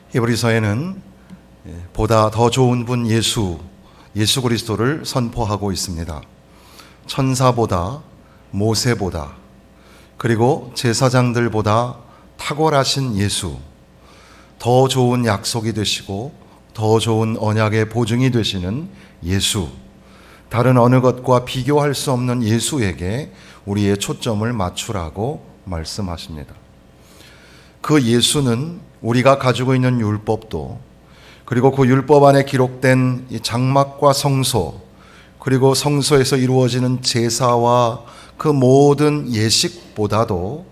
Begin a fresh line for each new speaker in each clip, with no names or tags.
히브리서에는 보다 더 좋은 분 예수 그리스도를 선포하고 있습니다. 천사보다, 모세보다, 그리고 제사장들보다 탁월하신 예수, 더 좋은 약속이 되시고 더 좋은 언약의 보증이 되시는 예수, 다른 어느 것과 비교할 수 없는 예수에게 우리의 초점을 맞추라고 말씀하십니다. 그 예수는 우리가 가지고 있는 율법도, 그리고 그 율법 안에 기록된 이 장막과 성소, 그리고 성소에서 이루어지는 제사와 그 모든 예식보다도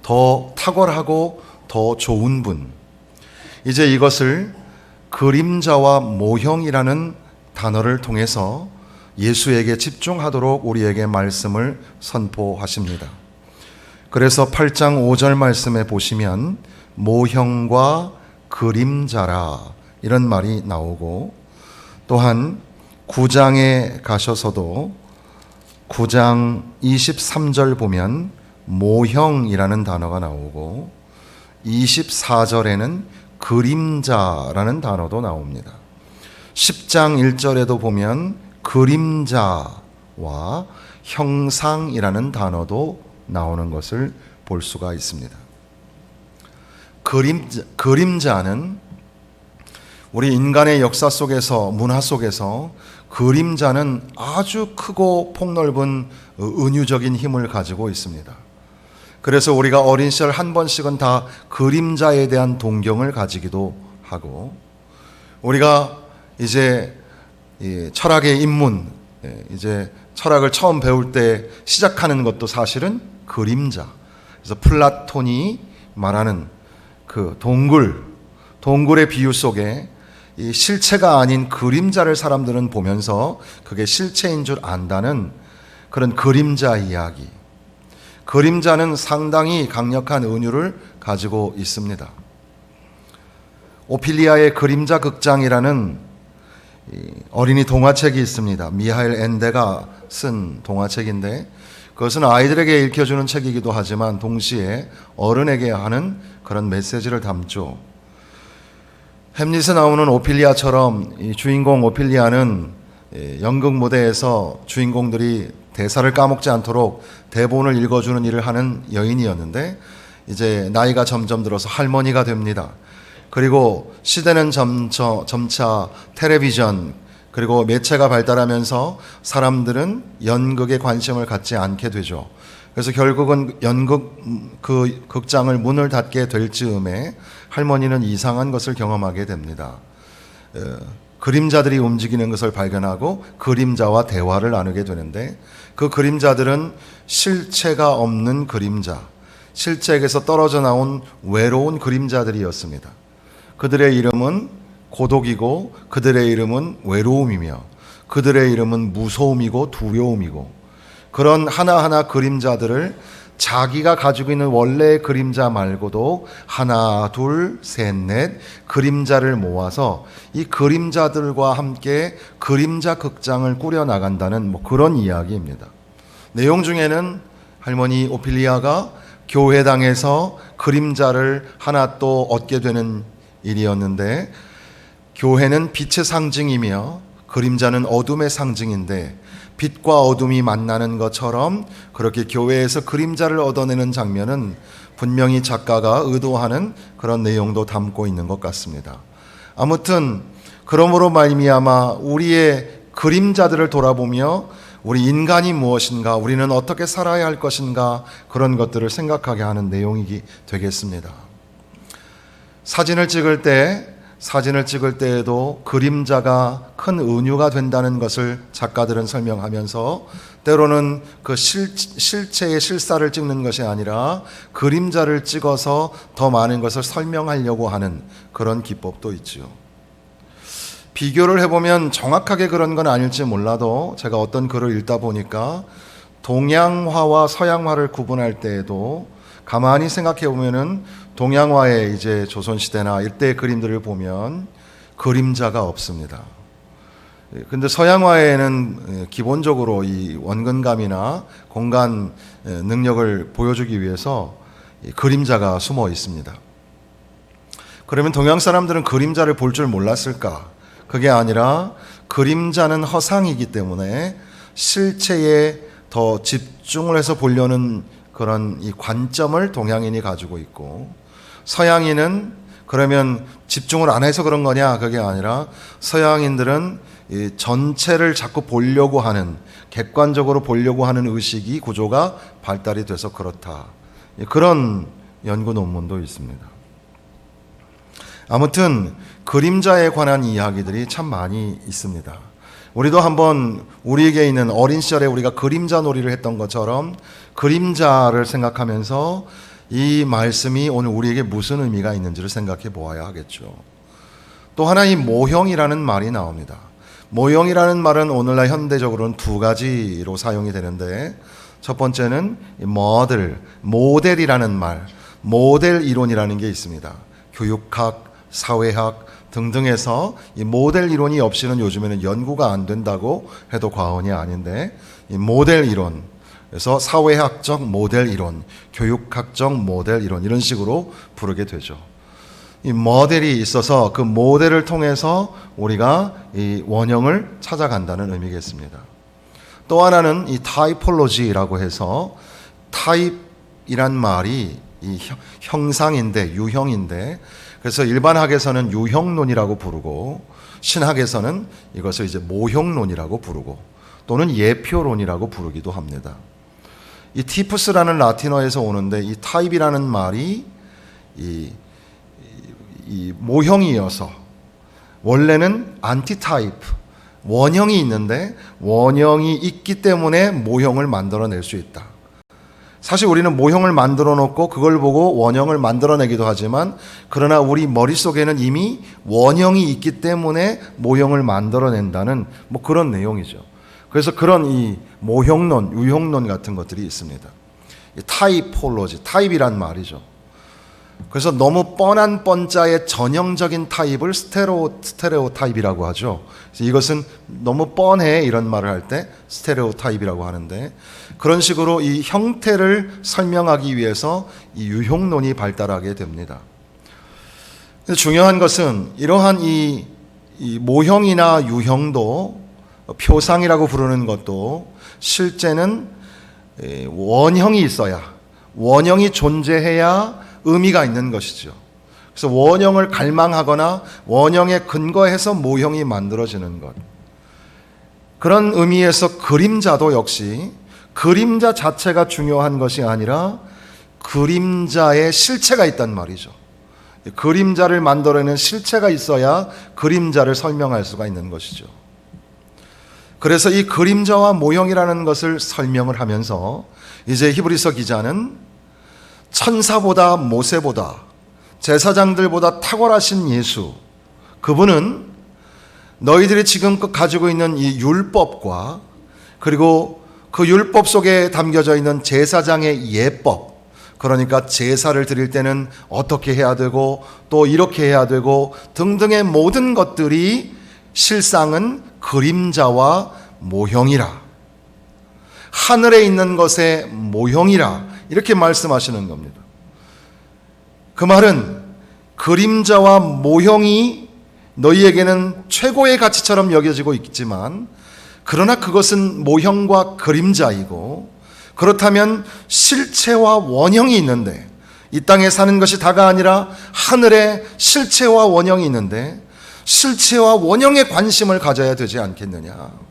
더 탁월하고 더 좋은 분, 이제 이것을 그림자와 모형이라는 단어를 통해서 예수에게 집중하도록 우리에게 말씀을 선포하십니다. 그래서 8장 5절 말씀에 보시면 모형과 그림자라 이런 말이 나오고, 또한 9장에 가셔서도 9장 23절 보면 모형이라는 단어가 나오고 24절에는 그림자라는 단어도 나옵니다. 10장 1절에도 보면 그림자와 형상이라는 단어도 나오는 것을 볼 수가 있습니다. 그림자는 우리 인간의 역사 속에서, 문화 속에서 그림자는 아주 크고 폭넓은 은유적인 힘을 가지고 있습니다. 그래서 우리가 어린 시절 한 번씩은 다 그림자에 대한 동경을 가지기도 하고, 우리가 이제 철학의 입문, 이제 철학을 처음 배울 때 시작하는 것도 사실은 그림자. 그래서 플라톤이 말하는 그 동굴의 비유 속에 이 실체가 아닌 그림자를 사람들은 보면서 그게 실체인 줄 안다는 그런 그림자 이야기. 그림자는 상당히 강력한 은유를 가지고 있습니다. 오피리아의 그림자 극장이라는 어린이 동화책이 있습니다. 미하엘 엔데가 쓴 동화책인데, 그것은 아이들에게 읽혀주는 책이기도 하지만 동시에 어른에게 하는 그런 메시지를 담죠. 햄릿에 나오는 오피리아처럼 이 주인공 오피리아는 연극 무대에서 주인공들이 대사를 까먹지 않도록 대본을 읽어주는 일을 하는 여인이었는데, 이제 나이가 점점 들어서 할머니가 됩니다. 그리고 시대는 점차 텔레비전, 그리고 매체가 발달하면서 사람들은 연극에 관심을 갖지 않게 되죠. 그래서 결국은 연극 그 극장을 문을 닫게 될 즈음에 할머니는 이상한 것을 경험하게 됩니다. 그림자들이 움직이는 것을 발견하고 그림자와 대화를 나누게 되는데, 그 그림자들은 실체가 없는 그림자, 실체에게서 떨어져 나온 외로운 그림자들이었습니다. 그들의 이름은 고독이고, 그들의 이름은 외로움이며, 그들의 이름은 무서움이고 두려움이고, 그런 하나하나 그림자들을 자기가 가지고 있는 원래의 그림자 말고도 하나, 둘, 셋, 넷 그림자를 모아서 이 그림자들과 함께 그림자 극장을 꾸려나간다는 그런 이야기입니다. 내용 중에는 할머니 오피리아가 교회당에서 그림자를 하나 또 얻게 되는 일이었는데, 교회는 빛의 상징이며 그림자는 어둠의 상징인데, 빛과 어둠이 만나는 것처럼 그렇게 교회에서 그림자를 얻어내는 장면은 분명히 작가가 의도하는 그런 내용도 담고 있는 것 같습니다. 아무튼 그러므로 말미암아 우리의 그림자들을 돌아보며 우리 인간이 무엇인가, 우리는 어떻게 살아야 할 것인가, 그런 것들을 생각하게 하는 내용이 되겠습니다. 사진을 찍을 때에도 그림자가 큰 은유가 된다는 것을 작가들은 설명하면서, 때로는 그 실체의 실사를 찍는 것이 아니라 그림자를 찍어서 더 많은 것을 설명하려고 하는 그런 기법도 있죠. 비교를 해보면 정확하게 그런 건 아닐지 몰라도, 제가 어떤 글을 읽다 보니까 동양화와 서양화를 구분할 때에도 가만히 생각해 보면은 동양화의 이제 조선시대나 이때의 그림들을 보면 그림자가 없습니다. 근데 서양화에는 기본적으로 이 원근감이나 공간 능력을 보여주기 위해서 그림자가 숨어 있습니다. 그러면 동양 사람들은 그림자를 볼 줄 몰랐을까? 그게 아니라 그림자는 허상이기 때문에 실체에 더 집중을 해서 보려는 그런 이 관점을 동양인이 가지고 있고, 서양인은 그러면 집중을 안 해서 그런 거냐? 그게 아니라 서양인들은 이 전체를 자꾸 보려고 하는, 객관적으로 보려고 하는 의식이, 구조가 발달이 돼서 그렇다. 그런 연구 논문도 있습니다. 아무튼 그림자에 관한 이야기들이 참 많이 있습니다. 우리도 한번 우리에게 있는 어린 시절에 우리가 그림자 놀이를 했던 것처럼 그림자를 생각하면서 이 말씀이 오늘 우리에게 무슨 의미가 있는지를 생각해 보아야 하겠죠. 또 하나 이 모형이라는 말이 나옵니다. 모형이라는 말은 오늘날 현대적으로는 두 가지로 사용이 되는데, 첫 번째는 모델이라는 말, 모델 이론이라는 게 있습니다. 교육학, 사회학 등등에서 이 모델 이론이 없이는 요즘에는 연구가 안 된다고 해도 과언이 아닌데, 이 모델 이론, 그래서 사회학적 모델 이론, 교육학적 모델 이론, 이런 식으로 부르게 되죠. 이 모델이 있어서 그 모델을 통해서 우리가 이 원형을 찾아간다는 의미겠습니다. 또 하나는 이 타이폴로지라고 해서, 타입이란 말이 이 형상인데, 유형인데, 그래서 일반 학에서는 유형론이라고 부르고, 신학에서는 이것을 이제 모형론이라고 부르고, 또는 예표론이라고 부르기도 합니다. 이 티푸스라는 라틴어에서 오는데, 이 타입이라는 말이 이 모형이어서, 원래는 안티타입, 원형이 있는데 원형이 있기 때문에 모형을 만들어낼 수 있다. 사실 우리는 모형을 만들어 놓고 그걸 보고 원형을 만들어내기도 하지만, 그러나 우리 머릿속에는 이미 원형이 있기 때문에 모형을 만들어낸다는 그런 내용이죠. 그래서 그런 이 모형론, 유형론 같은 것들이 있습니다. 타이폴로지, 타입이란 말이죠. 그래서 너무 뻔한 뻔자의 전형적인 타입을 스테레오 타입이라고 하죠. 그래서 이것은 너무 뻔해, 이런 말을 할 때 스테레오 타입이라고 하는데, 그런 식으로 이 형태를 설명하기 위해서 이 유형론이 발달하게 됩니다. 중요한 것은 이러한 이 모형이나 유형도, 표상이라고 부르는 것도 실제는 원형이 있어야, 원형이 존재해야 의미가 있는 것이죠. 그래서 원형을 갈망하거나 원형에 근거해서 모형이 만들어지는 것. 그런 의미에서 그림자도 역시 그림자 자체가 중요한 것이 아니라 그림자의 실체가 있단 말이죠. 그림자를 만들어내는 실체가 있어야 그림자를 설명할 수가 있는 것이죠. 그래서 이 그림자와 모형이라는 것을 설명을 하면서 이제 히브리서 기자는 천사보다, 모세보다, 제사장들보다 탁월하신 예수, 그분은 너희들이 지금껏 가지고 있는 이 율법과, 그리고 그 율법 속에 담겨져 있는 제사장의 예법, 그러니까 제사를 드릴 때는 어떻게 해야 되고 또 이렇게 해야 되고 등등의 모든 것들이 실상은 그림자와 모형이라, 하늘에 있는 것의 모형이라, 이렇게 말씀하시는 겁니다. 그 말은 그림자와 모형이 너희에게는 최고의 가치처럼 여겨지고 있지만, 그러나 그것은 모형과 그림자이고, 그렇다면 실체와 원형이 있는데, 이 땅에 사는 것이 다가 아니라 하늘에 실체와 원형이 있는데, 실체와 원형에 관심을 가져야 되지 않겠느냐.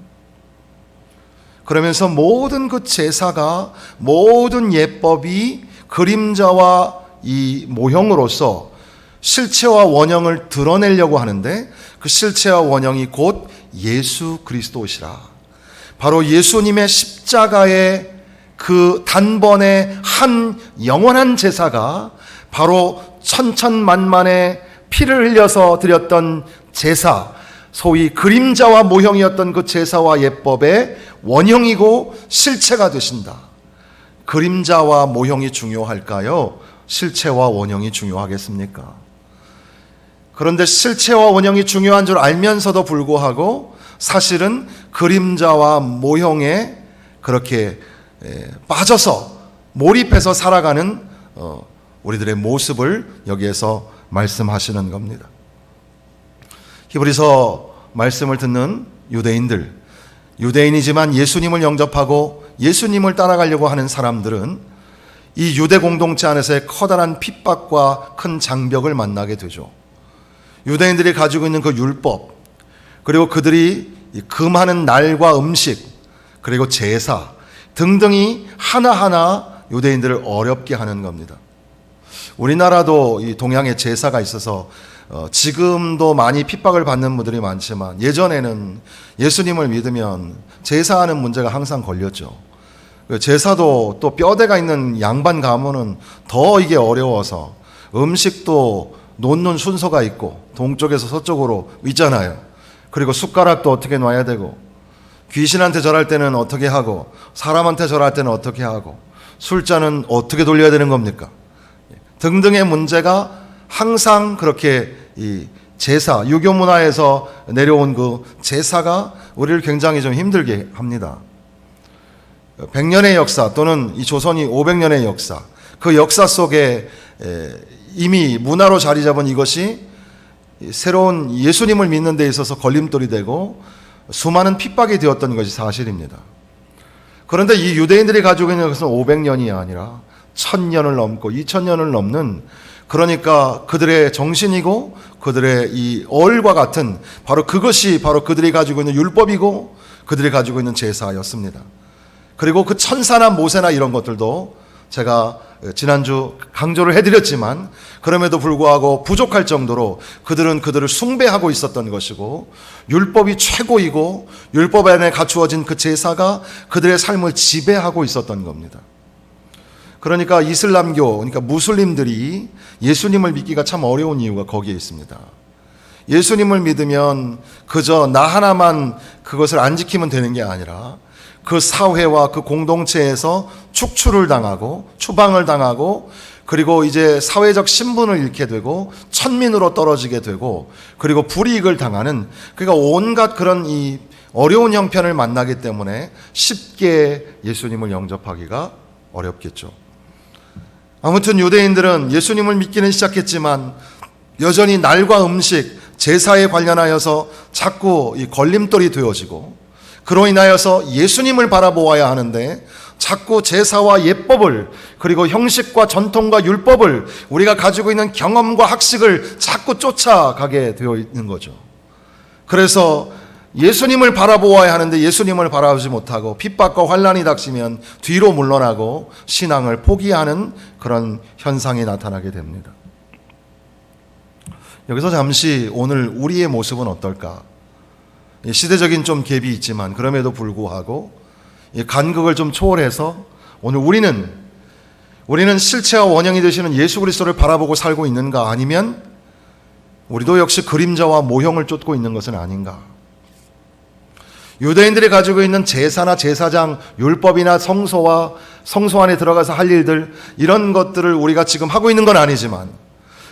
그러면서 모든 그 제사가, 모든 예법이 그림자와 이 모형으로서 실체와 원형을 드러내려고 하는데, 그 실체와 원형이 곧 예수 그리스도시라. 바로 예수님의 십자가의 그 단번에 한 영원한 제사가 바로 천천만만의 피를 흘려서 드렸던 제사, 소위 그림자와 모형이었던 그 제사와 예법의 원형이고 실체가 되신다. 그림자와 모형이 중요할까요? 실체와 원형이 중요하겠습니까? 그런데 실체와 원형이 중요한 줄 알면서도 불구하고 사실은 그림자와 모형에 그렇게 빠져서 몰입해서 살아가는 우리들의 모습을 여기에서 말씀하시는 겁니다. 히브리서 말씀을 듣는 유대인들, 유대인이지만 예수님을 영접하고 예수님을 따라가려고 하는 사람들은 이 유대 공동체 안에서의 커다란 핍박과 큰 장벽을 만나게 되죠. 유대인들이 가지고 있는 그 율법, 그리고 그들이 금하는 날과 음식, 그리고 제사 등등이 하나하나 유대인들을 어렵게 하는 겁니다. 우리나라도 이 동양에 제사가 있어서 지금도 많이 핍박을 받는 분들이 많지만 예전에는 예수님을 믿으면 제사하는 문제가 항상 걸렸죠. 제사도 또 뼈대가 있는 양반 가문은 더 이게 어려워서 음식도 놓는 순서가 있고 동쪽에서 서쪽으로 있잖아요. 그리고 숟가락도 어떻게 놔야 되고 귀신한테 절할 때는 어떻게 하고 사람한테 절할 때는 어떻게 하고 술잔은 어떻게 돌려야 되는 겁니까? 등등의 문제가 항상 그렇게 이 제사, 유교 문화에서 내려온 그 제사가 우리를 굉장히 좀 힘들게 합니다. 100년의 역사 또는 이 조선이 500년의 역사, 그 역사 속에 이미 문화로 자리 잡은 이것이 새로운 예수님을 믿는 데 있어서 걸림돌이 되고 수많은 핍박이 되었던 것이 사실입니다. 그런데 이 유대인들이 가지고 있는 것은 500년이 아니라 1000년을 넘고 2000년을 넘는, 그러니까 그들의 정신이고 그들의 이 얼과 같은 바로 그것이 바로 그들이 가지고 있는 율법이고 그들이 가지고 있는 제사였습니다. 그리고 그 천사나 모세나 이런 것들도 제가 지난주 강조를 해드렸지만 그럼에도 불구하고 부족할 정도로 그들은 그들을 숭배하고 있었던 것이고 율법이 최고이고 율법 안에 갖추어진 그 제사가 그들의 삶을 지배하고 있었던 겁니다. 그러니까 이슬람교, 그러니까 무슬림들이 예수님을 믿기가 참 어려운 이유가 거기에 있습니다. 예수님을 믿으면 그저 나 하나만 그것을 안 지키면 되는 게 아니라 그 사회와 그 공동체에서 축출을 당하고 추방을 당하고 그리고 이제 사회적 신분을 잃게 되고 천민으로 떨어지게 되고 그리고 불이익을 당하는, 그러니까 온갖 그런 이 어려운 형편을 만나기 때문에 쉽게 예수님을 영접하기가 어렵겠죠. 아무튼 유대인들은 예수님을 믿기는 시작했지만 여전히 날과 음식, 제사에 관련하여서 자꾸 이 걸림돌이 되어지고 그로 인하여서 예수님을 바라보아야 하는데 자꾸 제사와 예법을 그리고 형식과 전통과 율법을 우리가 가지고 있는 경험과 학식을 자꾸 쫓아가게 되어 있는 거죠. 그래서 예수님을 바라보아야 하는데 예수님을 바라보지 못하고 핍박과 환난이 닥치면 뒤로 물러나고 신앙을 포기하는 그런 현상이 나타나게 됩니다. 여기서 잠시 오늘 우리의 모습은 어떨까? 시대적인 좀 갭이 있지만 그럼에도 불구하고 간극을 좀 초월해서 오늘 우리는 실체와 원형이 되시는 예수 그리스도를 바라보고 살고 있는가, 아니면 우리도 역시 그림자와 모형을 쫓고 있는 것은 아닌가? 유대인들이 가지고 있는 제사나 제사장, 율법이나 성소 안에 들어가서 할 일들, 이런 것들을 우리가 지금 하고 있는 건 아니지만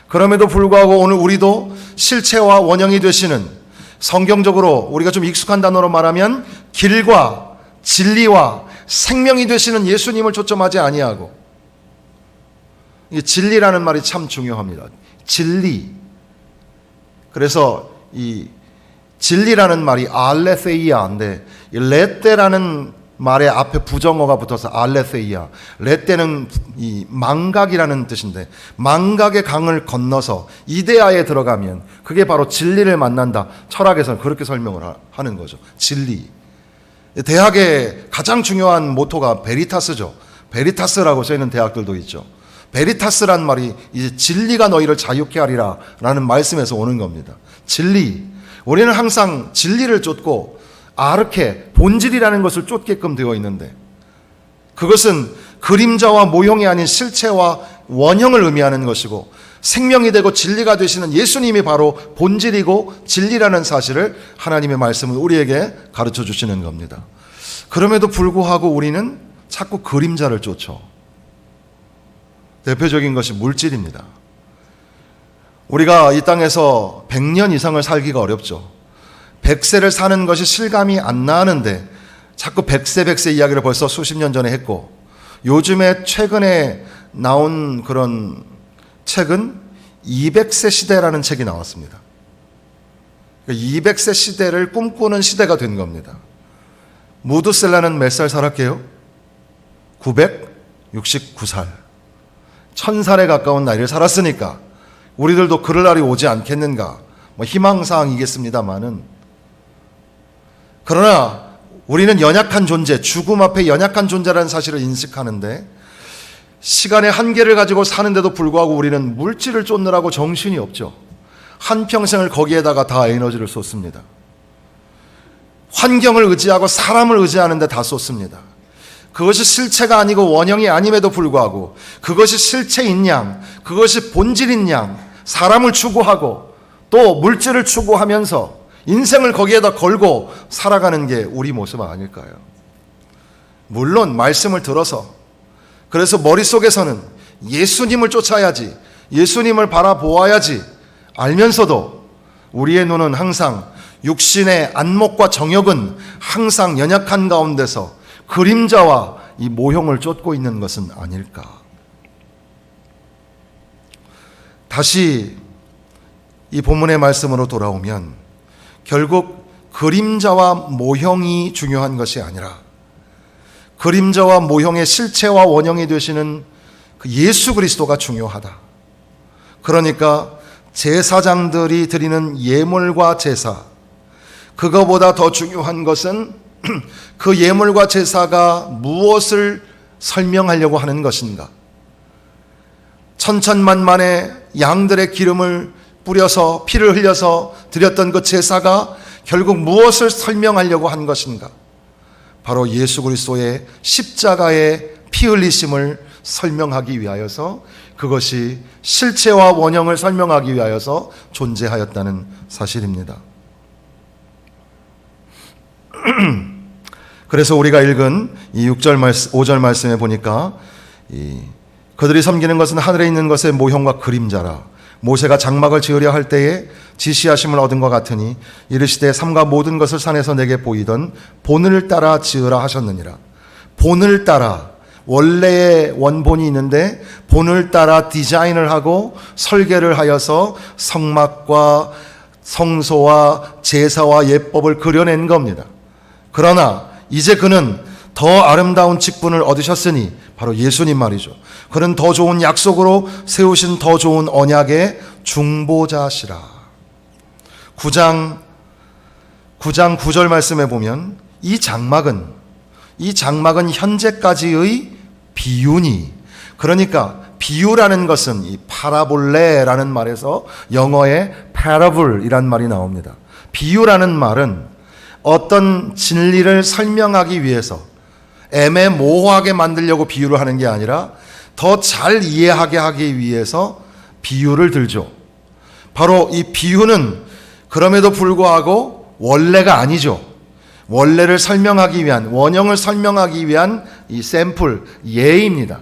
그럼에도 불구하고 오늘 우리도 실체와 원형이 되시는, 성경적으로 우리가 좀 익숙한 단어로 말하면 길과 진리와 생명이 되시는 예수님을 초점하지 아니하고, 이 진리라는 말이 참 중요합니다. 진리. 그래서 이 진리라는 말이 알레세이아인데 이 레떼라는 말의 앞에 부정어가 붙어서 알레세이아. 레떼는 이 망각이라는 뜻인데 망각의 강을 건너서 이데아에 들어가면 그게 바로 진리를 만난다. 철학에서는 그렇게 설명을 하는 거죠. 진리. 대학의 가장 중요한 모토가 베리타스죠. 베리타스라고 써있는 대학들도 있죠. 베리타스란 말이 이제 진리가 너희를 자유케 하리라 라는 말씀에서 오는 겁니다. 진리. 우리는 항상 진리를 쫓고 아르케, 본질이라는 것을 쫓게끔 되어 있는데 그것은 그림자와 모형이 아닌 실체와 원형을 의미하는 것이고 생명이 되고 진리가 되시는 예수님이 바로 본질이고 진리라는 사실을 하나님의 말씀은 우리에게 가르쳐 주시는 겁니다. 그럼에도 불구하고 우리는 자꾸 그림자를 쫓아. 대표적인 것이 물질입니다. 우리가 이 땅에서 100년 이상을 살기가 어렵죠. 100세를 사는 것이 실감이 안 나는데 자꾸 100세 이야기를 벌써 수십 년 전에 했고, 요즘에 최근에 나온 그런 책은 200세 시대라는 책이 나왔습니다. 200세 시대를 꿈꾸는 시대가 된 겁니다. 무드셀라는 몇 살 살았게요? 969살. 1000살에 가까운 나이를 살았으니까 우리들도 그럴 날이 오지 않겠는가, 희망사항이겠습니다만은, 그러나 우리는 연약한 존재, 죽음 앞에 연약한 존재라는 사실을 인식하는데, 시간의 한계를 가지고 사는데도 불구하고 우리는 물질을 쫓느라고 정신이 없죠. 한평생을 거기에다가 다 에너지를 쏟습니다. 환경을 의지하고 사람을 의지하는데 다 쏟습니다. 그것이 실체가 아니고 원형이 아님에도 불구하고, 그것이 실체인 양, 그것이 본질인 양, 사람을 추구하고 또 물질을 추구하면서 인생을 거기에다 걸고 살아가는 게 우리 모습 아닐까요? 물론 말씀을 들어서, 그래서 머릿속에서는 예수님을 쫓아야지, 예수님을 바라보아야지 알면서도 우리의 눈은 항상, 육신의 안목과 정욕은 항상 연약한 가운데서 그림자와 이 모형을 쫓고 있는 것은 아닐까. 다시 이 본문의 말씀으로 돌아오면, 결국 그림자와 모형이 중요한 것이 아니라 그림자와 모형의 실체와 원형이 되시는 그 예수 그리스도가 중요하다. 그러니까 제사장들이 드리는 예물과 제사, 그거보다 더 중요한 것은 그 예물과 제사가 무엇을 설명하려고 하는 것인가. 천천만만의 양들의 기름을 뿌려서 피를 흘려서 드렸던 그 제사가 결국 무엇을 설명하려고 한 것인가. 바로 예수 그리스도의 십자가의 피 흘리심을 설명하기 위하여서, 그것이 실체와 원형을 설명하기 위하여서 존재하였다는 사실입니다. 그래서 우리가 읽은 이 5절 말씀에 보니까, 그들이 섬기는 것은 하늘에 있는 것의 모형과 그림자라. 모세가 장막을 지으려 할 때에 지시하심을 얻은 것 같으니 이르시되 삼가 모든 것을 산에서 내게 보이던 본을 따라 지으라 하셨느니라. 본을 따라, 원래의 원본이 있는데 본을 따라 디자인을 하고 설계를 하여서 성막과 성소와 제사와 예법을 그려낸 겁니다. 그러나 이제 그는 더 아름다운 직분을 얻으셨으니, 바로 예수님 말이죠. 그는 더 좋은 약속으로 세우신 더 좋은 언약의 중보자시라. 9장 9절 말씀에 보면 이 장막은 현재까지의 비유니, 그러니까 비유라는 것은 이 파라볼레라는 말에서 영어의 parable이란 말이 나옵니다. 비유라는 말은 어떤 진리를 설명하기 위해서 애매모호하게 만들려고 비유를 하는 게 아니라 더 잘 이해하게 하기 위해서 비유를 들죠. 바로 이 비유는 그럼에도 불구하고 원래가 아니죠. 원래를 설명하기 위한, 원형을 설명하기 위한 이 샘플, 예입니다.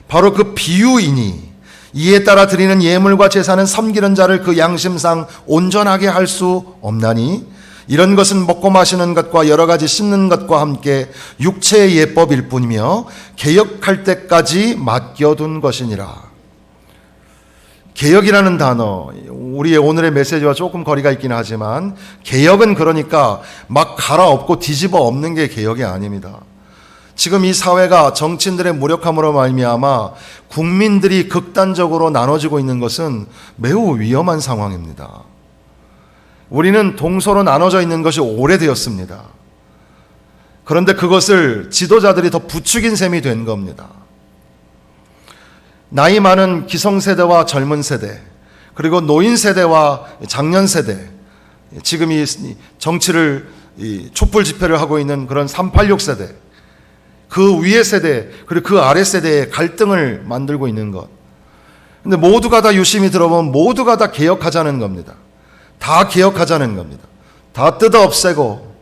바로 그 비유이니, 이에 따라 드리는 예물과 제사는 섬기는 자를 그 양심상 온전하게 할 수 없나니, 이런 것은 먹고 마시는 것과 여러 가지 씻는 것과 함께 육체의 예법일 뿐이며 개역할 때까지 맡겨둔 것이니라. 개역이라는 단어, 우리의 오늘의 메시지와 조금 거리가 있긴 하지만, 개역은 그러니까 막 갈아엎고 뒤집어 엎는 게 개역이 아닙니다. 지금 이 사회가 정치인들의 무력함으로 말미암아 국민들이 극단적으로 나눠지고 있는 것은 매우 위험한 상황입니다. 우리는 동서로 나눠져 있는 것이 오래되었습니다. 그런데 그것을 지도자들이 더 부추긴 셈이 된 겁니다. 나이 많은 기성세대와 젊은 세대, 그리고 노인 세대와 장년 세대, 지금 이 정치를 촛불 집회를 하고 있는 그런 386 세대, 그 위의 세대, 그리고 그 아래 세대의 갈등을 만들고 있는 것. 근데 모두가 다 유심히 들어보면 모두가 다 개혁하자는 겁니다. 다 개혁하자는 겁니다. 다 뜯어 없애고,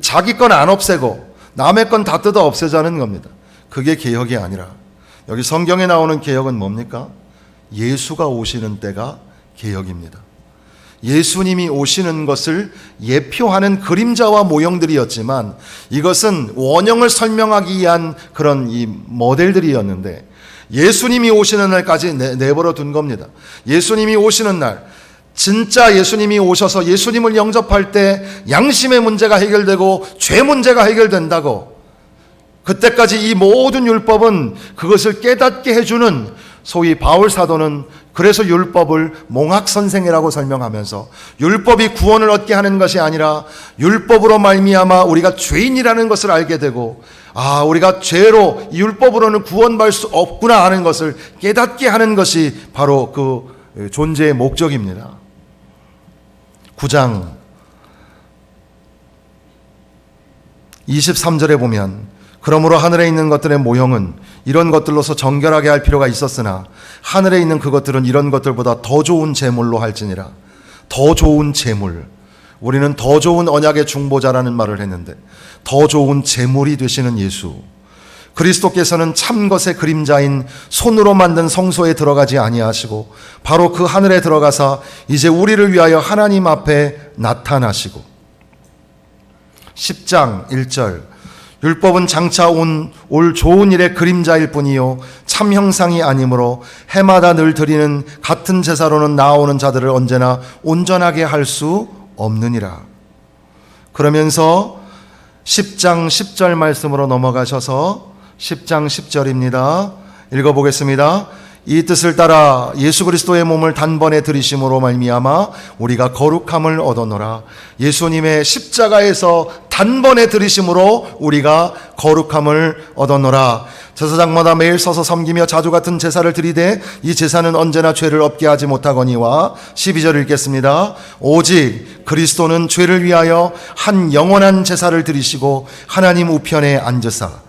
자기 건 안 없애고 남의 건 다 뜯어 없애자는 겁니다. 그게 개혁이 아니라, 여기 성경에 나오는 개혁은 뭡니까? 예수가 오시는 때가 개혁입니다. 예수님이 오시는 것을 예표하는 그림자와 모형들이었지만 이것은 원형을 설명하기 위한 그런 이 모델들이었는데 예수님이 오시는 날까지 내버려 둔 겁니다. 예수님이 오시는 날, 진짜 예수님이 오셔서 예수님을 영접할 때 양심의 문제가 해결되고 죄 문제가 해결된다고, 그때까지 이 모든 율법은 그것을 깨닫게 해주는, 소위 바울 사도는 그래서 율법을 몽학선생이라고 설명하면서 율법이 구원을 얻게 하는 것이 아니라 율법으로 말미암아 우리가 죄인이라는 것을 알게 되고, 우리가 죄로 이 율법으로는 구원받을 수 없구나 하는 것을 깨닫게 하는 것이 바로 그 존재의 목적입니다. 9장 23절에 보면, 그러므로 하늘에 있는 것들의 모형은 이런 것들로서 정결하게 할 필요가 있었으나 하늘에 있는 그것들은 이런 것들보다 더 좋은 제물로 할지니라. 더 좋은 제물, 우리는 더 좋은 언약의 중보자라는 말을 했는데 더 좋은 제물이 되시는 예수 그리스도께서는 참 것의 그림자인 손으로 만든 성소에 들어가지 아니하시고 바로 그 하늘에 들어가사 이제 우리를 위하여 하나님 앞에 나타나시고, 10장 1절 율법은 장차 올 좋은 일의 그림자일 뿐이요 참 형상이 아니므로 해마다 늘 드리는 같은 제사로는 나아오는 자들을 언제나 온전하게 할 수 없느니라. 그러면서 10장 10절 말씀으로 넘어가셔서 10장 10절입니다. 읽어보겠습니다. 이 뜻을 따라 예수 그리스도의 몸을 단번에 들이심으로 말미암아 우리가 거룩함을 얻었노라. 예수님의 십자가에서 단번에 들이심으로 우리가 거룩함을 얻었노라. 제사장마다 매일 서서 섬기며 자주 같은 제사를 드리되 이 제사는 언제나 죄를 없게 하지 못하거니와, 12절 읽겠습니다. 오직 그리스도는 죄를 위하여 한 영원한 제사를 드리시고 하나님 우편에 앉으사,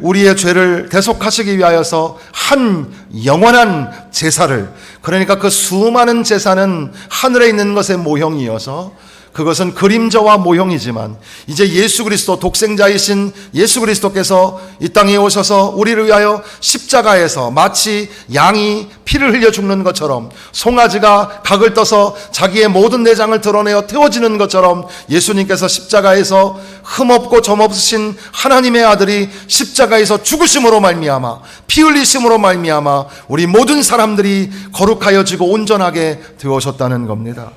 우리의 죄를 대속하시기 위하여서 한 영원한 제사를, 그러니까 그 수많은 제사는 하늘에 있는 것의 모형이어서 그것은 그림자와 모형이지만 이제 예수 그리스도, 독생자이신 예수 그리스도께서 이 땅에 오셔서 우리를 위하여 십자가에서 마치 양이 피를 흘려 죽는 것처럼, 송아지가 각을 떠서 자기의 모든 내장을 드러내어 태워지는 것처럼 예수님께서 십자가에서 흠없고 점없으신 하나님의 아들이 십자가에서 죽으심으로 말미암아, 피 흘리심으로 말미암아 우리 모든 사람들이 거룩하여지고 온전하게 되어졌다는 겁니다.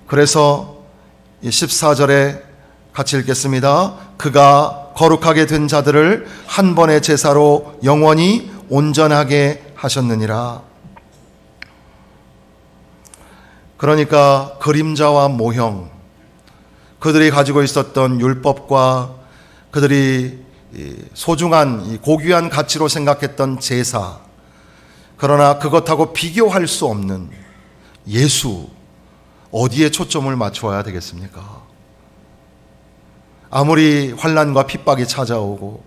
그래서 14절에 같이 읽겠습니다. 그가 거룩하게 된 자들을 한 번의 제사로 영원히 온전하게 하셨느니라. 그러니까 그림자와 모형, 그들이 가지고 있었던 율법과 그들이 소중한 고귀한 가치로 생각했던 제사, 그러나 그것하고 비교할 수 없는 예수, 어디에 초점을 맞춰야 되겠습니까? 아무리 환난과 핍박이 찾아오고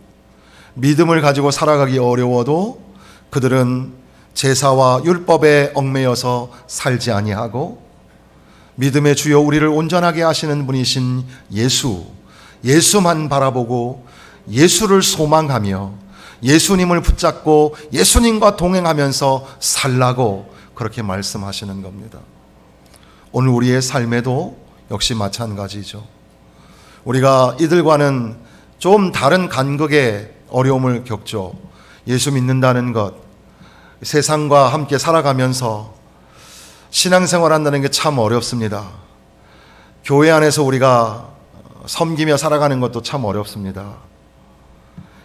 믿음을 가지고 살아가기 어려워도 그들은 제사와 율법에 얽매여서 살지 아니하고 믿음의 주여 우리를 온전하게 하시는 분이신 예수만 바라보고 예수를 소망하며 예수님을 붙잡고 예수님과 동행하면서 살라고 그렇게 말씀하시는 겁니다. 오늘 우리의 삶에도 역시 마찬가지죠. 우리가 이들과는 좀 다른 간극의 어려움을 겪죠. 예수 믿는다는 것, 세상과 함께 살아가면서 신앙생활 한다는 게 참 어렵습니다. 교회 안에서 우리가 섬기며 살아가는 것도 참 어렵습니다.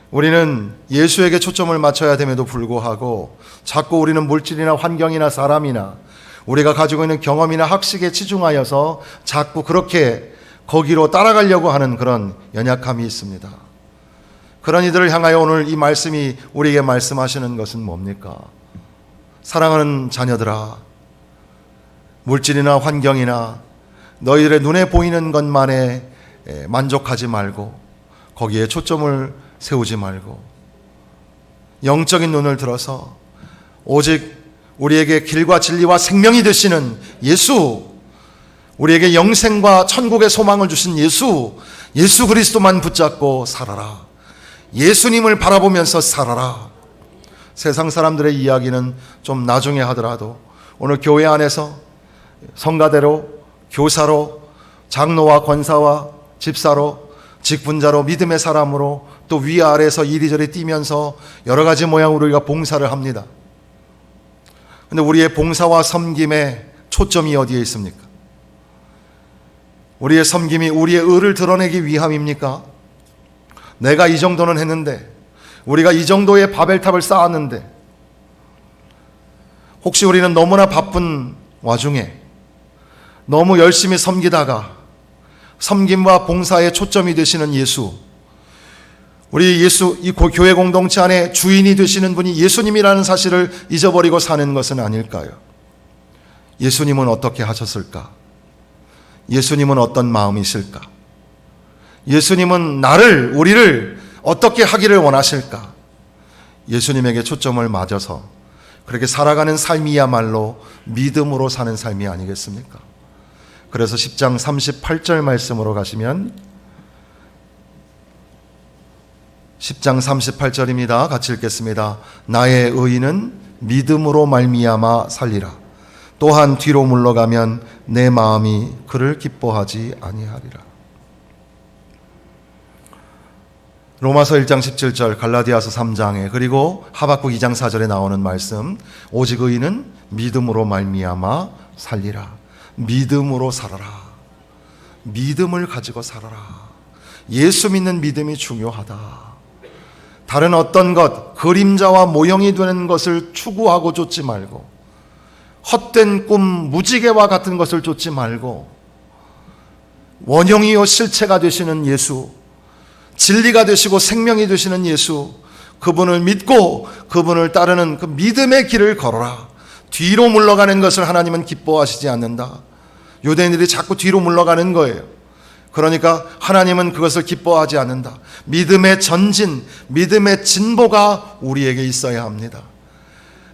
우리는 예수에게 초점을 맞춰야 됨에도 불구하고 자꾸 우리는 물질이나 환경이나 사람이나 우리가 가지고 있는 경험이나 학식에 치중하여서 자꾸 그렇게 거기로 따라가려고 하는 그런 연약함이 있습니다. 그런 이들을 향하여 오늘 이 말씀이 우리에게 말씀하시는 것은 뭡니까? 사랑하는 자녀들아, 물질이나 환경이나 너희들의 눈에 보이는 것만에 만족하지 말고 거기에 초점을 세우지 말고 영적인 눈을 들어서 오직 우리에게 길과 진리와 생명이 되시는 예수, 우리에게 영생과 천국의 소망을 주신 예수 그리스도만 붙잡고 살아라. 예수님을 바라보면서 살아라. 세상 사람들의 이야기는 좀 나중에 하더라도 오늘 교회 안에서 성가대로, 교사로, 장로와 권사와 집사로, 직분자로, 믿음의 사람으로 또 위아래에서 이리저리 뛰면서 여러 가지 모양으로 우리가 봉사를 합니다. 근데 우리의 봉사와 섬김의 초점이 어디에 있습니까? 우리의 섬김이 우리의 의를 드러내기 위함입니까? 내가 이 정도는 했는데, 우리가 이 정도의 바벨탑을 쌓았는데, 혹시 우리는 너무나 바쁜 와중에 너무 열심히 섬기다가 섬김과 봉사의 초점이 되시는 예수, 우리 예수, 이 교회 공동체 안에 주인이 되시는 분이 예수님이라는 사실을 잊어버리고 사는 것은 아닐까요? 예수님은 어떻게 하셨을까? 예수님은 어떤 마음이실까? 예수님은 우리를 어떻게 하기를 원하실까? 예수님에게 초점을 맞아서 그렇게 살아가는 삶이야말로 믿음으로 사는 삶이 아니겠습니까? 그래서 10장 38절 말씀으로 가시면 10장 38절입니다. 같이 읽겠습니다. 나의 의인은 믿음으로 말미암아 살리라. 또한 뒤로 물러가면 내 마음이 그를 기뻐하지 아니하리라. 로마서 1장 17절, 갈라디아서 3장에, 그리고 하박국 2장 4절에 나오는 말씀, 오직 의인은 믿음으로 말미암아 살리라. 믿음으로 살아라. 믿음을 가지고 살아라. 예수 믿는 믿음이 중요하다. 다른 어떤 것, 그림자와 모형이 되는 것을 추구하고 쫓지 말고, 헛된 꿈, 무지개와 같은 것을 쫓지 말고, 원형이요 실체가 되시는 예수, 진리가 되시고 생명이 되시는 예수, 그분을 믿고 그분을 따르는 그 믿음의 길을 걸어라. 뒤로 물러가는 것을 하나님은 기뻐하시지 않는다. 유대인들이 자꾸 뒤로 물러가는 거예요. 그러니까 하나님은 그것을 기뻐하지 않는다. 믿음의 전진, 믿음의 진보가 우리에게 있어야 합니다.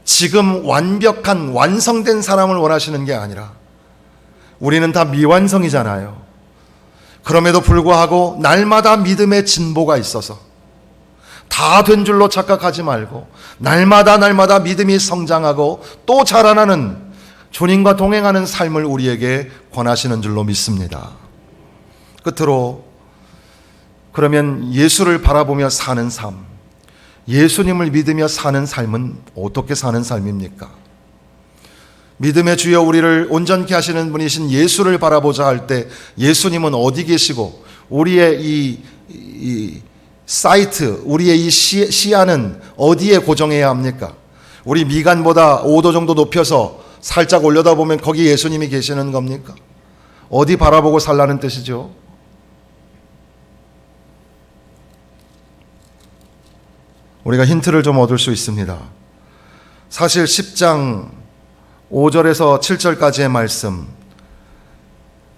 지금 완벽한 완성된 사람을 원하시는 게 아니라 우리는 다 미완성이잖아요. 그럼에도 불구하고 날마다 믿음의 진보가 있어서 다 된 줄로 착각하지 말고 날마다 믿음이 성장하고 또 자라나는 주님과 동행하는 삶을 우리에게 권하시는 줄로 믿습니다. 끝으로 그러면 예수를 바라보며 사는 삶, 예수님을 믿으며 사는 삶은 어떻게 사는 삶입니까? 믿음의 주여 우리를 온전케 하시는 분이신 예수를 바라보자 할 때 예수님은 어디 계시고 우리의 이 사이트, 우리의 이 시야는 어디에 고정해야 합니까? 우리 미간보다 5도 정도 높여서 살짝 올려다보면 거기 예수님이 계시는 겁니까? 어디 바라보고 살라는 뜻이죠? 우리가 힌트를 좀 얻을 수 있습니다. 사실 10장 5절에서 7절까지의 말씀,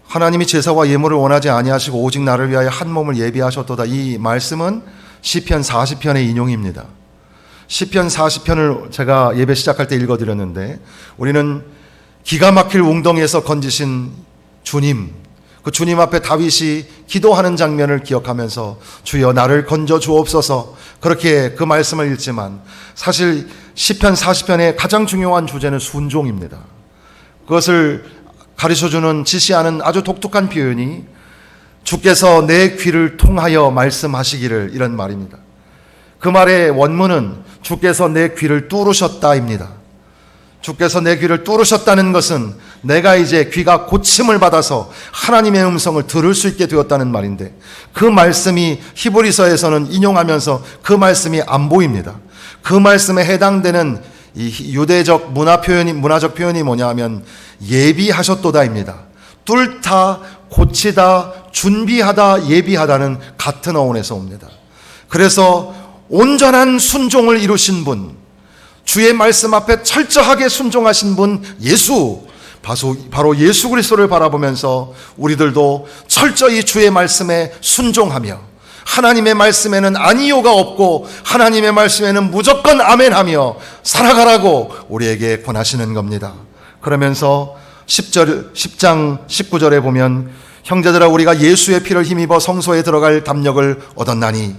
하나님이 제사와 예물을 원하지 아니하시고 오직 나를 위하여 한 몸을 예비하셨도다. 이 말씀은 시편 40편의 인용입니다. 시편 40편을 제가 예배 시작할 때 읽어드렸는데 우리는 기가 막힐 웅덩이에서 건지신 주님, 그 주님 앞에 다윗이 기도하는 장면을 기억하면서 주여 나를 건져 주옵소서, 그렇게 그 말씀을 읽지만 사실 시편 40편의 가장 중요한 주제는 순종입니다. 그것을 가르쳐주는 지시하는 아주 독특한 표현이 주께서 내 귀를 통하여 말씀하시기를, 이런 말입니다. 그 말의 원문은 주께서 내 귀를 뚫으셨다입니다. 주께서 내 귀를 뚫으셨다는 것은 내가 이제 귀가 고침을 받아서 하나님의 음성을 들을 수 있게 되었다는 말인데, 그 말씀이 히브리서에서는 인용하면서 그 말씀이 안 보입니다. 그 말씀에 해당되는 이 유대적 문화적 표현이 뭐냐 하면 예비하셨도다입니다. 뚫다, 고치다, 준비하다, 예비하다는 같은 어원에서 옵니다. 그래서 온전한 순종을 이루신 분, 주의 말씀 앞에 철저하게 순종하신 분 예수, 바로 예수 그리스도를 바라보면서 우리들도 철저히 주의 말씀에 순종하며 하나님의 말씀에는 아니요가 없고 하나님의 말씀에는 무조건 아멘하며 살아가라고 우리에게 권하시는 겁니다. 그러면서 10장 19절에 보면 형제들아 우리가 예수의 피를 힘입어 성소에 들어갈 담력을 얻었나니,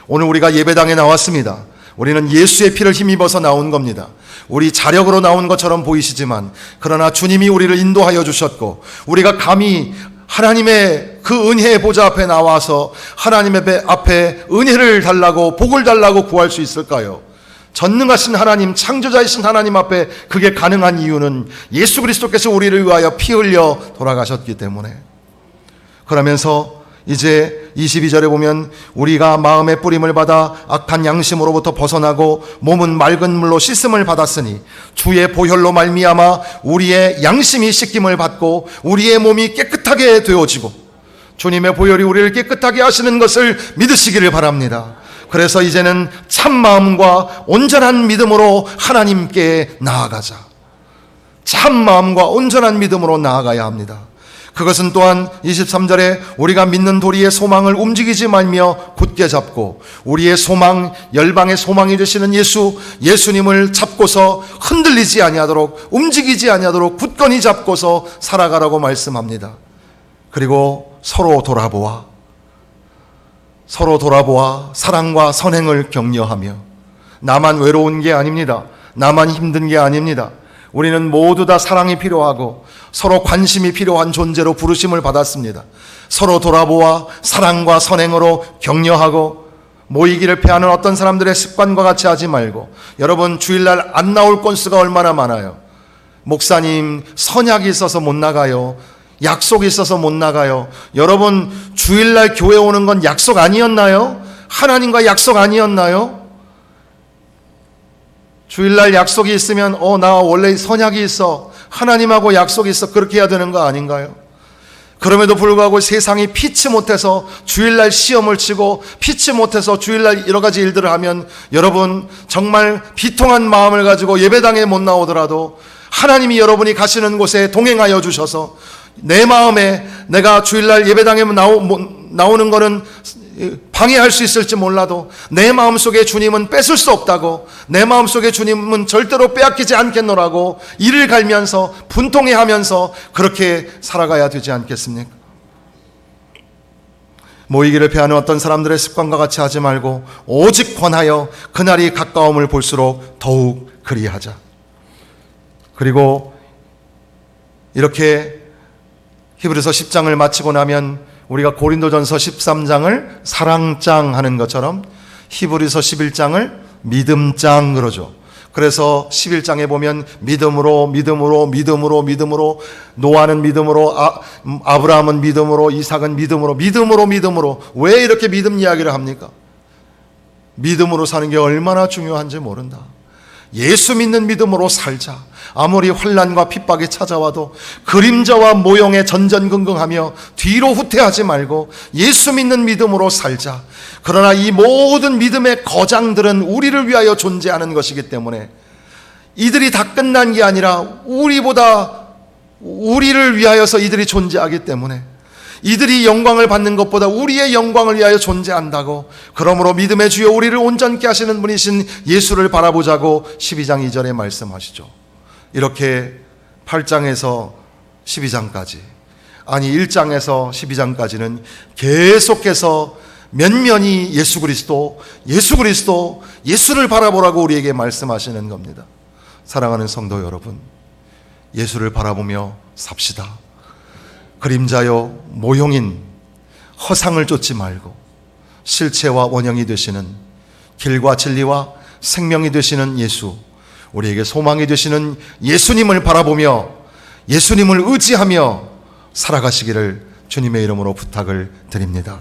오늘 우리가 예배당에 나왔습니다. 우리는 예수의 피를 힘입어서 나온 겁니다. 우리 자력으로 나온 것처럼 보이시지만 그러나 주님이 우리를 인도하여 주셨고 우리가 감히 하나님의 그 은혜의 보좌 앞에 나와서 하나님의 앞에 은혜를 달라고 복을 달라고 구할 수 있을까요? 전능하신 하나님, 창조자이신 하나님 앞에 그게 가능한 이유는 예수 그리스도께서 우리를 위하여 피 흘려 돌아가셨기 때문에. 그러면서 이제 22절에 보면 우리가 마음의 뿌림을 받아 악한 양심으로부터 벗어나고 몸은 맑은 물로 씻음을 받았으니 주의 보혈로 말미암아 우리의 양심이 씻김을 받고 우리의 몸이 깨끗하게 되어지고, 주님의 보혈이 우리를 깨끗하게 하시는 것을 믿으시기를 바랍니다. 그래서 이제는 참 마음과 온전한 믿음으로 하나님께 나아가자. 참 마음과 온전한 믿음으로 나아가야 합니다. 그것은 또한 23절에 우리가 믿는 도리의 소망을 움직이지 말며 굳게 잡고 우리의 소망, 열방의 소망이 되시는 예수님을 잡고서 흔들리지 아니하도록, 움직이지 아니하도록 굳건히 잡고서 살아가라고 말씀합니다. 그리고 서로 돌아보아 사랑과 선행을 격려하며, 나만 외로운 게 아닙니다. 나만 힘든 게 아닙니다. 우리는 모두 다 사랑이 필요하고 서로 관심이 필요한 존재로 부르심을 받았습니다. 서로 돌아보아 사랑과 선행으로 격려하고, 모이기를 패하는 어떤 사람들의 습관과 같이 하지 말고, 여러분 주일날 안 나올 건수가 얼마나 많아요. 목사님 선약이 있어서 못 나가요. 약속이 있어서 못 나가요. 여러분 주일날 교회 오는 건 약속 아니었나요? 하나님과 약속 아니었나요? 주일날 약속이 있으면 나 원래 선약이 있어, 하나님하고 약속이 있어, 그렇게 해야 되는 거 아닌가요? 그럼에도 불구하고 세상이 피치 못해서 주일날 시험을 치고 피치 못해서 주일날 여러 가지 일들을 하면, 여러분 정말 비통한 마음을 가지고 예배당에 못 나오더라도 하나님이 여러분이 가시는 곳에 동행하여 주셔서, 내 마음에 내가 주일날 예배당에 나오는 거는 방해할 수 있을지 몰라도 내 마음속에 주님은 뺏을 수 없다고, 내 마음속에 주님은 절대로 빼앗기지 않겠노라고 이를 갈면서 분통해하면서 그렇게 살아가야 되지 않겠습니까? 모이기를 패하는 어떤 사람들의 습관과 같이 하지 말고 오직 권하여 그날이 가까움을 볼수록 더욱 그리하자. 그리고 이렇게 히브리서 10장을 마치고 나면 우리가 고린도전서 13장을 사랑장 하는 것처럼 히브리서 11장을 믿음장 그러죠. 그래서 11장에 보면 믿음으로 노아는 믿음으로, 아브라함은 믿음으로, 이삭은 믿음으로. 왜 이렇게 믿음 이야기를 합니까? 믿음으로 사는 게 얼마나 중요한지 모른다. 예수 믿는 믿음으로 살자. 아무리 환난과 핍박이 찾아와도 그림자와 모형에 전전긍긍하며 뒤로 후퇴하지 말고 예수 믿는 믿음으로 살자. 그러나 이 모든 믿음의 거장들은 우리를 위하여 존재하는 것이기 때문에, 이들이 다 끝난 게 아니라 우리를 위하여서 이들이 존재하기 때문에, 이들이 영광을 받는 것보다 우리의 영광을 위하여 존재한다고. 그러므로 믿음의 주여 우리를 온전케 하시는 분이신 예수를 바라보자고 12장 2절에 말씀하시죠. 이렇게 8장에서 12장까지, 아니 1장에서 12장까지는 계속해서 면면히 예수 그리스도, 예수를 바라보라고 우리에게 말씀하시는 겁니다. 사랑하는 성도 여러분, 예수를 바라보며 삽시다. 그림자요 모형인 허상을 쫓지 말고 실체와 원형이 되시는, 길과 진리와 생명이 되시는 예수, 우리에게 소망이 되시는 예수님을 바라보며 예수님을 의지하며 살아가시기를 주님의 이름으로 부탁을 드립니다.